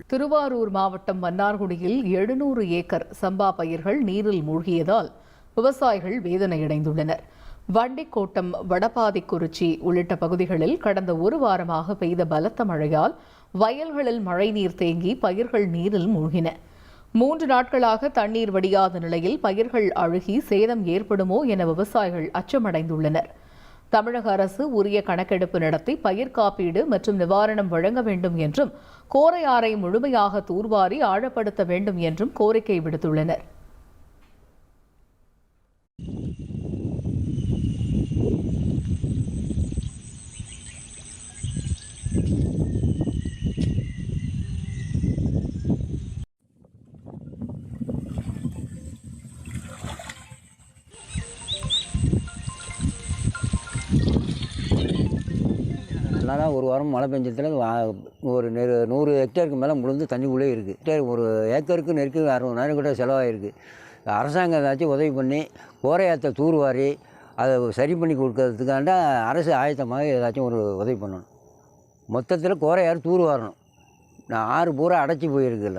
திருவாரூர் மாவட்டம் மன்னார்குடியில் 700 ஏக்கர் சம்பா பயிர்கள் நீரில் மூழ்கியதால் விவசாயிகள் வேதனையடைந்துள்ளனர். வண்டிக்கோட்டம், வடபாதிக்குறிச்சி உள்ளிட்ட பகுதிகளில் கடந்த ஒரு வாரமாக பெய்த பலத்த மழையால் வயல்களில் மழைநீர் தேங்கி பயிர்கள் நீரில் மூழ்கின. 3 நாட்களாக தண்ணீர் வடியாத நிலையில் பயிர்கள் அழுகி சேதம் ஏற்படுமோ என விவசாயிகள் அச்சமடைந்துள்ளனர். தமிழக அரசு உரிய கணக்கெடுப்பு நடத்தி பயிர் காப்பீடு மற்றும் நிவாரணம் வழங்க வேண்டும் என்றும், கோரையாறை முழுமையாக தூர்வாரி ஆழப்படுத்த வேண்டும் என்றும் கோரிக்கை விடுத்துள்ளனர். அதனால் ஒரு வாரம் மழை பெஞ்சத்தில் ஒரு 100 ஹெக்டேருக்கு மேலே முழுந்து தண்ணிக்குள்ளே இருக்குது. ஒரு ஏக்கருக்கு நெருக்கி 60,000 கிட்ட செலவாகிருக்கு. அரசாங்கம் ஏதாச்சும் உதவி பண்ணி கோரையாற்றை தூர்வாரி அதை சரி பண்ணி கொடுக்கறதுக்காண்ட அரசு ஆயத்தமாக ஏதாச்சும் ஒரு உதவி பண்ணணும். மொத்தத்தில் கோரையாறு தூர்வாரணும். ஆறு பூரா அடைச்சி போயிருக்குல்ல.